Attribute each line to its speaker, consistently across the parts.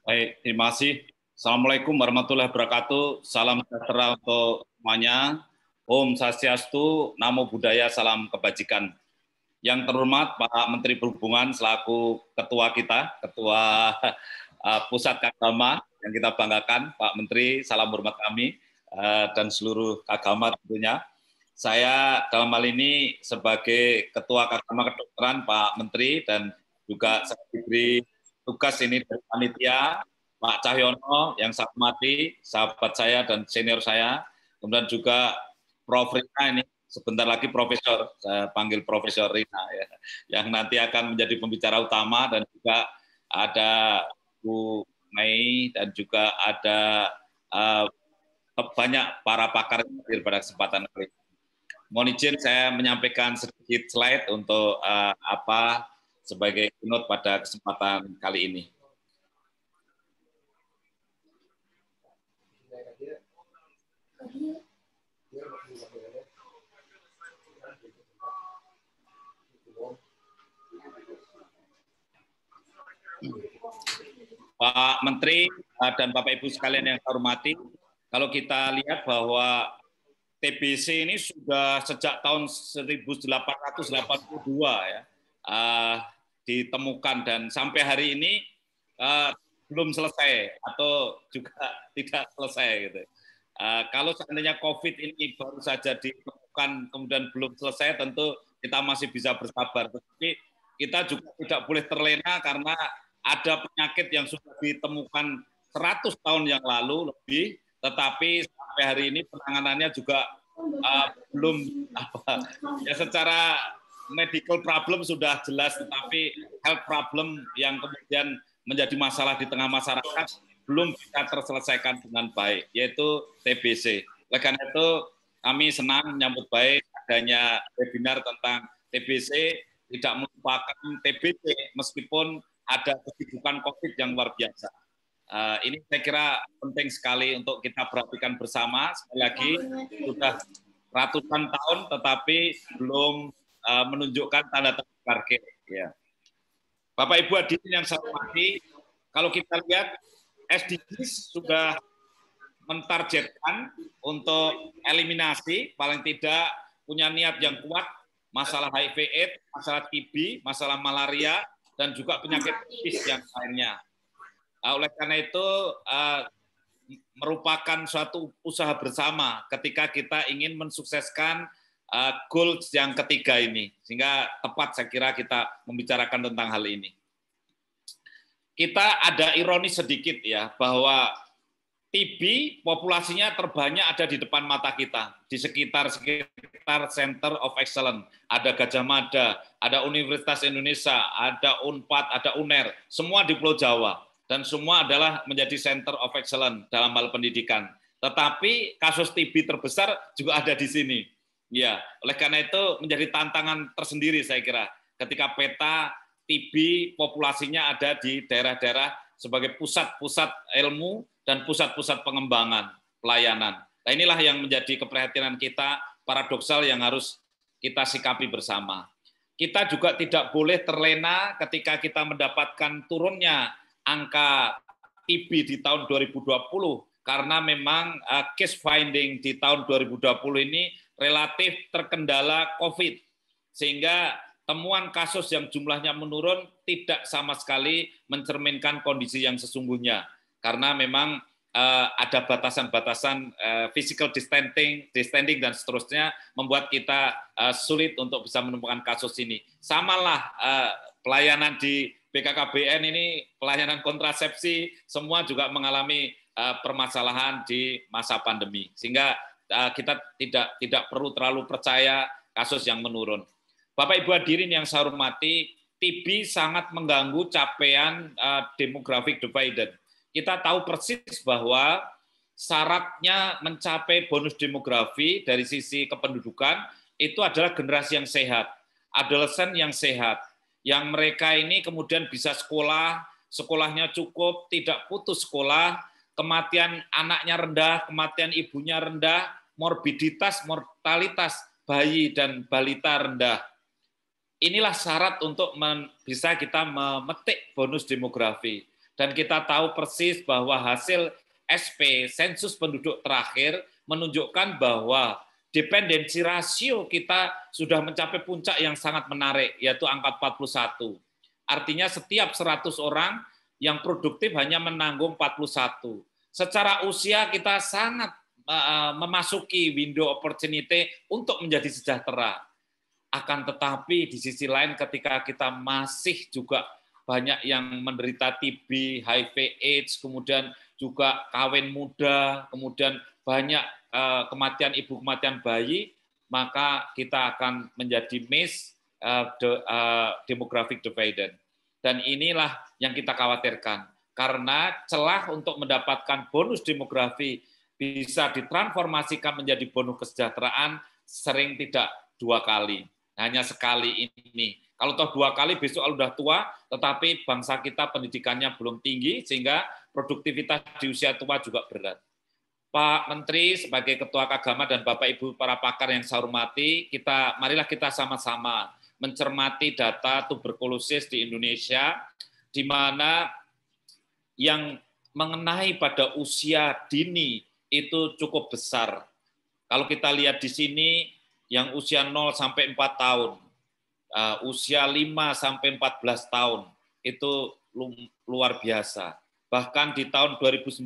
Speaker 1: Baik, terima kasih. Assalamualaikum warahmatullahi wabarakatuh. Salam sejahtera untuk semuanya. Om Swastiastu, Namo Buddhaya, salam kebajikan. Yang terhormat Pak Menteri Perhubungan selaku ketua kita, ketua Pusat Kagama yang kita banggakan, Pak Menteri, salam hormat kami dan seluruh Kagama tentunya. Saya dalam hal ini sebagai Ketua Kagama Kedokteran Pak Menteri dan juga saya diberi tugas ini dari panitia Pak Cahyono yang saya hormati, sahabat saya dan senior saya, kemudian juga Prof. Rina ini sebentar lagi Profesor, saya panggil Profesor Rina ya, yang nanti akan menjadi pembicara utama, dan juga ada Bu Mei dan juga ada banyak para pakar yang hadir pada kesempatan kali ini. Mohon izin saya menyampaikan sedikit slide untuk sebagai keynote pada kesempatan kali ini. Pak Menteri dan Bapak Ibu sekalian yang saya hormati, kalau kita lihat bahwa TBC ini sudah sejak tahun 1882 ya ditemukan, dan sampai hari ini belum selesai atau juga tidak selesai gitu. Kalau seandainya COVID ini baru saja ditemukan kemudian belum selesai, tentu kita masih bisa bersabar. Tetapi kita juga tidak boleh terlena karena ada penyakit yang sudah ditemukan 100 tahun yang lalu lebih, tetapi sampai hari ini penanganannya juga belum ya, secara medical problem sudah jelas, tetapi health problem yang kemudian menjadi masalah di tengah masyarakat belum bisa terselesaikan dengan baik, yaitu TBC. Oleh karena itu kami senang menyambut baik adanya webinar tentang TBC, tidak melupakan TBC meskipun ada kesibukan COVID yang luar biasa. Ini saya kira penting sekali untuk kita perhatikan bersama. Sekali lagi, sudah ratusan tahun tetapi belum menunjukkan tanda-tanda target. Ya. Bapak Ibu hadirin yang saya hormati, kalau kita lihat SDGs sudah mentargetkan untuk eliminasi, paling tidak punya niat yang kuat, masalah HIV/AIDS, masalah TB, masalah malaria, dan juga penyakit tipis yang lainnya. Oleh karena itu merupakan suatu usaha bersama ketika kita ingin mensukseskan goals yang ketiga ini, sehingga tepat saya kira kita membicarakan tentang hal ini. Kita ada ironis sedikit ya, bahwa TB populasinya terbanyak ada di depan mata kita, di sekitar Center of Excellence. Ada Gajah Mada, ada Universitas Indonesia, ada UNPAD, ada UNER, semua di Pulau Jawa. Dan semua adalah menjadi Center of Excellence dalam hal pendidikan. Tetapi kasus TB terbesar juga ada di sini. Ya, oleh karena itu menjadi tantangan tersendiri saya kira, ketika peta TB populasinya ada di daerah-daerah sebagai pusat-pusat ilmu dan pusat-pusat pengembangan pelayanan. Nah, inilah yang menjadi keprihatinan kita, paradoksal yang harus kita sikapi bersama. Kita juga tidak boleh terlena ketika kita mendapatkan turunnya angka TB di tahun 2020, karena memang case finding di tahun 2020 ini relatif terkendala COVID, sehingga temuan kasus yang jumlahnya menurun tidak sama sekali mencerminkan kondisi yang sesungguhnya, karena memang ada batasan-batasan physical distancing dan seterusnya membuat kita sulit untuk bisa menemukan kasus ini. Samalah pelayanan di BKKBN ini, pelayanan kontrasepsi, semua juga mengalami permasalahan di masa pandemi, sehingga kita tidak perlu terlalu percaya kasus yang menurun. Bapak Ibu hadirin yang saya hormati, TB sangat mengganggu capaian demographic dividend. Kita tahu persis bahwa syaratnya mencapai bonus demografi dari sisi kependudukan itu adalah generasi yang sehat, adolesen yang sehat, yang mereka ini kemudian bisa sekolah, sekolahnya cukup, tidak putus sekolah, kematian anaknya rendah, kematian ibunya rendah, morbiditas, mortalitas bayi dan balita rendah. Inilah syarat untuk bisa kita memetik bonus demografi. Dan kita tahu persis bahwa hasil SP, sensus penduduk terakhir, menunjukkan bahwa dependensi rasio kita sudah mencapai puncak yang sangat menarik, yaitu angka 41. Artinya setiap 100 orang yang produktif hanya menanggung 41. Secara usia kita sangat memasuki window opportunity untuk menjadi sejahtera. Akan tetapi di sisi lain ketika kita masih juga banyak yang menderita TB, HIV, AIDS, kemudian juga kawin muda, kemudian banyak kematian ibu, kematian bayi, maka kita akan menjadi miss demographic dividend. Dan inilah yang kita khawatirkan. Karena celah untuk mendapatkan bonus demografi bisa ditransformasikan menjadi bonus kesejahteraan sering tidak 2 kali. Hanya sekali ini. Kalau toh 2 kali besok udah tua, tetapi bangsa kita pendidikannya belum tinggi, sehingga produktivitas di usia tua juga berat. Pak Menteri, sebagai Ketua Kagama dan Bapak Ibu para pakar yang saya hormati, marilah kita sama-sama mencermati data tuberkulosis di Indonesia, di mana yang mengenai pada usia dini itu cukup besar. Kalau kita lihat di sini, yang usia 0 sampai 4 tahun, usia 5 sampai 14 tahun, itu luar biasa. Bahkan di tahun 2019,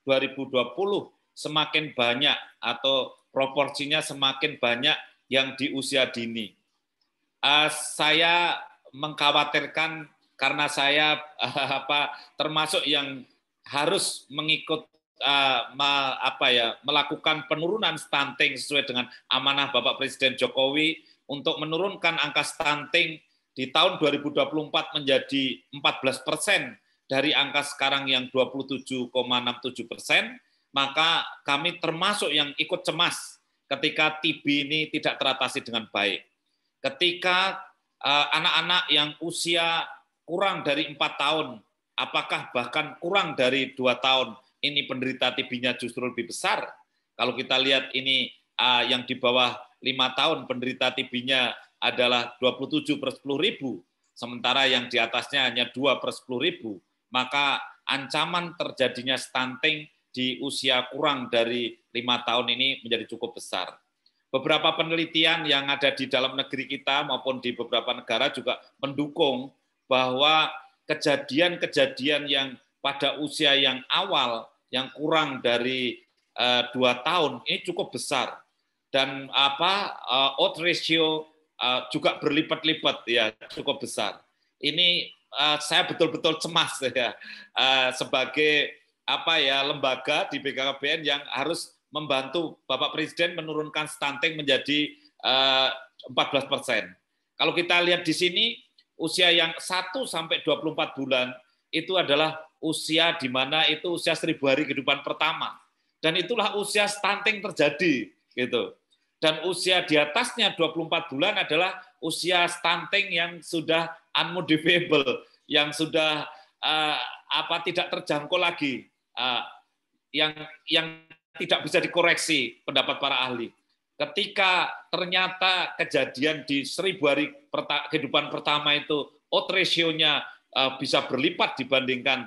Speaker 1: 2020 semakin banyak atau proporsinya semakin banyak yang di usia dini. Saya mengkhawatirkan karena saya termasuk yang harus mengikut melakukan penurunan stunting sesuai dengan amanah Bapak Presiden Jokowi untuk menurunkan angka stunting di tahun 2024 menjadi 14% dari angka sekarang yang 27,67%, maka kami termasuk yang ikut cemas ketika TB ini tidak teratasi dengan baik. Ketika anak-anak yang usia kurang dari 4 tahun, apakah bahkan kurang dari 2 tahun, ini penderita TB-nya justru lebih besar. Kalau kita lihat ini yang di bawah 5 tahun penderita TB-nya adalah 27 per 10.000, sementara yang di atasnya hanya 2 per 10.000, maka ancaman terjadinya stunting di usia kurang dari 5 tahun ini menjadi cukup besar. Beberapa penelitian yang ada di dalam negeri kita maupun di beberapa negara juga mendukung bahwa kejadian-kejadian yang pada usia yang awal, yang kurang dari 2 tahun, ini cukup besar. Dan odds ratio juga berlipat-lipat, ya cukup besar. Ini saya betul-betul cemas ya, sebagai lembaga di BKKBN yang harus membantu Bapak Presiden menurunkan stunting menjadi 14%. Kalau kita lihat di sini, usia yang 1 sampai 24 bulan itu adalah usia di mana itu usia 1000 hari kehidupan pertama. Dan itulah usia stunting terjadi, gitu. Dan usia di atasnya 24 bulan adalah usia stunting yang sudah unmodifiable, yang sudah tidak terjangkau lagi, yang tidak bisa dikoreksi pendapat para ahli. Ketika ternyata kejadian di 1000 hari kehidupan pertama itu odds ratio-nya bisa berlipat dibandingkan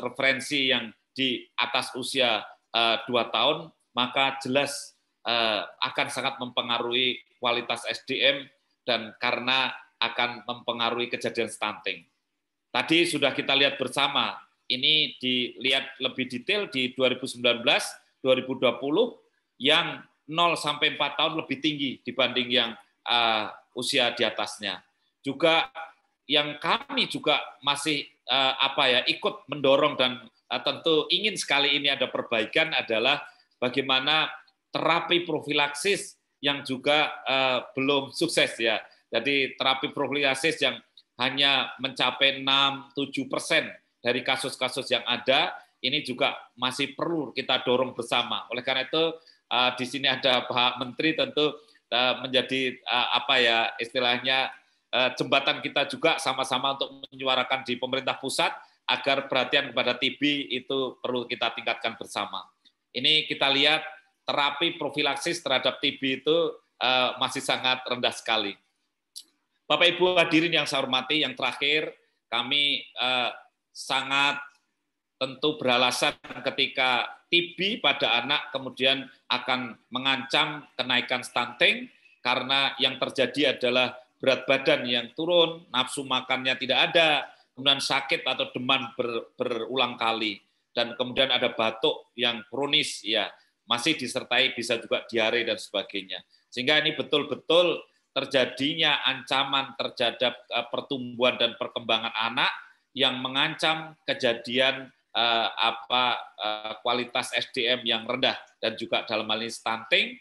Speaker 1: referensi yang di atas usia 2 tahun, maka jelas akan sangat mempengaruhi kualitas SDM dan karena akan mempengaruhi kejadian stunting. Tadi sudah kita lihat bersama, ini dilihat lebih detail di 2019, 2020, yang 0 sampai 4 tahun lebih tinggi dibanding yang usia di atasnya. Juga yang kami juga masih ikut mendorong dan tentu ingin sekali ini ada perbaikan adalah bagaimana terapi profilaksis yang juga belum sukses ya. Jadi terapi profilaksis yang hanya mencapai 6-7% dari kasus-kasus yang ada, ini juga masih perlu kita dorong bersama. Oleh karena itu di sini ada Pak Menteri tentu menjadi istilahnya jembatan kita juga sama-sama untuk menyuarakan di pemerintah pusat agar perhatian kepada TB itu perlu kita tingkatkan bersama. Ini kita lihat terapi profilaksis terhadap TB itu masih sangat rendah sekali. Bapak Ibu hadirin yang saya hormati, yang terakhir kami sangat tentu beralasan ketika TB pada anak kemudian akan mengancam kenaikan stunting karena yang terjadi adalah berat badan yang turun, nafsu makannya tidak ada, kemudian sakit atau demam berulang kali, dan kemudian ada batuk yang kronis, ya masih disertai bisa juga diare dan sebagainya. Sehingga ini betul-betul terjadinya ancaman terhadap pertumbuhan dan perkembangan anak yang mengancam kejadian kualitas SDM yang rendah dan juga dalam hal ini stunting,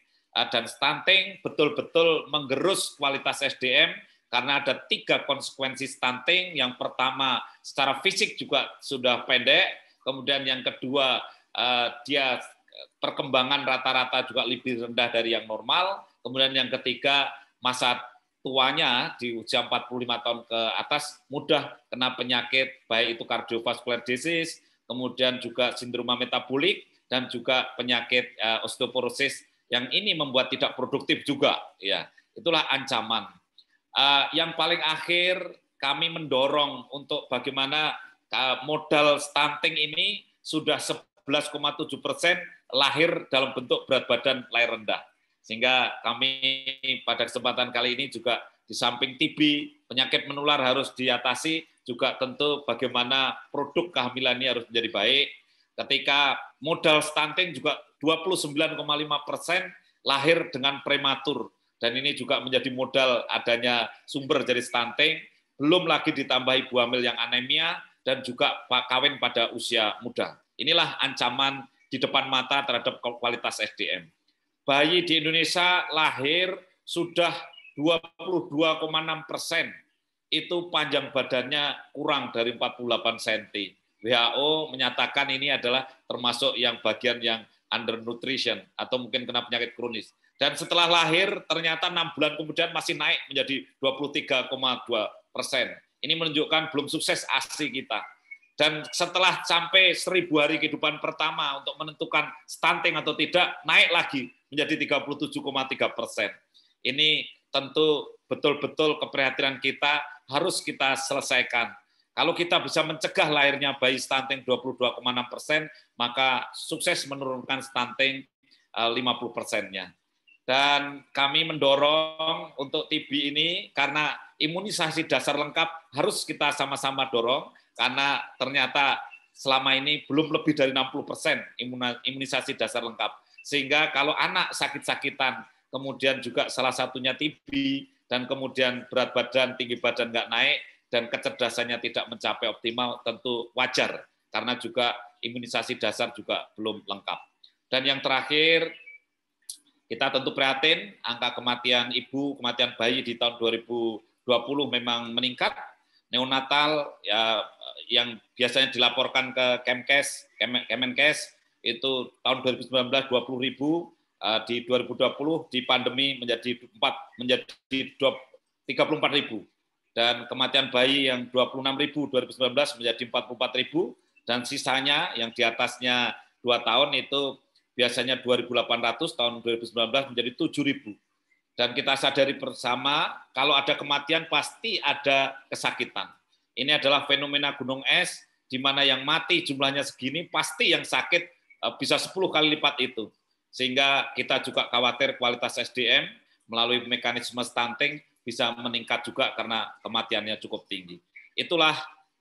Speaker 1: dan stunting betul-betul menggerus kualitas SDM karena ada 3 konsekuensi stunting. Yang pertama secara fisik juga sudah pendek, kemudian yang kedua dia perkembangan rata-rata juga lebih rendah dari yang normal, kemudian yang ketiga masa tuanya di usia 45 tahun ke atas mudah kena penyakit baik itu cardiovascular disease, kemudian juga sindroma metabolik, dan juga penyakit osteoporosis yang ini membuat tidak produktif juga. Ya, itulah ancaman. Yang paling akhir kami mendorong untuk bagaimana modal stunting ini sudah 11,7% lahir dalam bentuk berat badan lahir rendah. Sehingga kami pada kesempatan kali ini juga di samping TB, penyakit menular harus diatasi, juga tentu bagaimana produk kehamilan ini harus menjadi baik. Ketika modal stunting juga 29,5% lahir dengan prematur, dan ini juga menjadi modal adanya sumber dari stunting, belum lagi ditambah ibu hamil yang anemia dan juga kawin pada usia muda. Inilah ancaman di depan mata terhadap kualitas SDM. Bayi di Indonesia lahir sudah 22,6%. Itu panjang badannya kurang dari 48 cm. WHO menyatakan ini adalah termasuk yang bagian yang undernutrition atau mungkin kena penyakit kronis. Dan setelah lahir ternyata 6 bulan kemudian masih naik menjadi 23,2%. Ini menunjukkan belum sukses ASI kita. Dan setelah sampai 1000 hari kehidupan pertama untuk menentukan stunting atau tidak, naik lagi menjadi 37,3%. Ini tentu betul-betul keprihatinan kita harus kita selesaikan. Kalau kita bisa mencegah lahirnya bayi stunting 22,6%, maka sukses menurunkan stunting 50%-nya. Dan kami mendorong untuk TB ini karena imunisasi dasar lengkap harus kita sama-sama dorong, karena ternyata selama ini belum lebih dari 60% imunisasi dasar lengkap. Sehingga kalau anak sakit-sakitan, kemudian juga salah satunya TB, dan kemudian berat badan, tinggi badan nggak naik, dan kecerdasannya tidak mencapai optimal, tentu wajar, karena juga imunisasi dasar juga belum lengkap. Dan yang terakhir, kita tentu prihatin, angka kematian ibu, kematian bayi di tahun 2020 memang meningkat. Neonatal ya, yang biasanya dilaporkan ke Kemenkes, itu tahun 2019 20.000, di 2020 di pandemi menjadi 34.000, dan kematian bayi yang 26.000 2019 menjadi 44.000, dan sisanya yang di atasnya 2 tahun itu biasanya 2.800, tahun 2019 menjadi 7.000. Dan kita sadari bersama kalau ada kematian pasti ada kesakitan. Ini adalah fenomena gunung es, di mana yang mati jumlahnya segini, pasti yang sakit bisa 10 kali lipat itu. Sehingga kita juga khawatir kualitas SDM melalui mekanisme stunting bisa meningkat juga karena kematiannya cukup tinggi. Itulah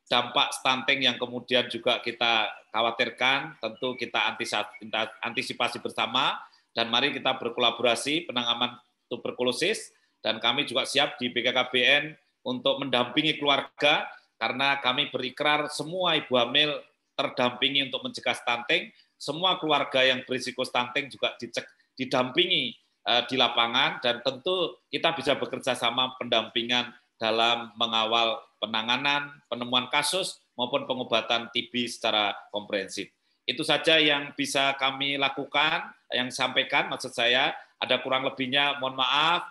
Speaker 1: dampak stunting yang kemudian juga kita khawatirkan, tentu kita antisipasi bersama, dan mari kita berkolaborasi penanganan tuberkulosis, dan kami juga siap di BKKBN untuk mendampingi keluarga, karena kami berikrar semua ibu hamil terdampingi untuk mencegah stunting. Semua keluarga yang berisiko stunting juga didampingi di lapangan, dan tentu kita bisa bekerja sama pendampingan dalam mengawal penanganan, penemuan kasus, maupun pengobatan TB secara komprehensif. Itu saja yang bisa kami lakukan, yang sampaikan, maksud saya, ada kurang lebihnya, mohon maaf.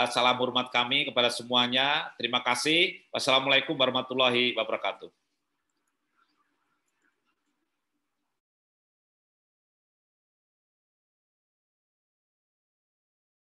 Speaker 1: Salam hormat kami kepada semuanya. Terima kasih. Wassalamualaikum warahmatullahi wabarakatuh.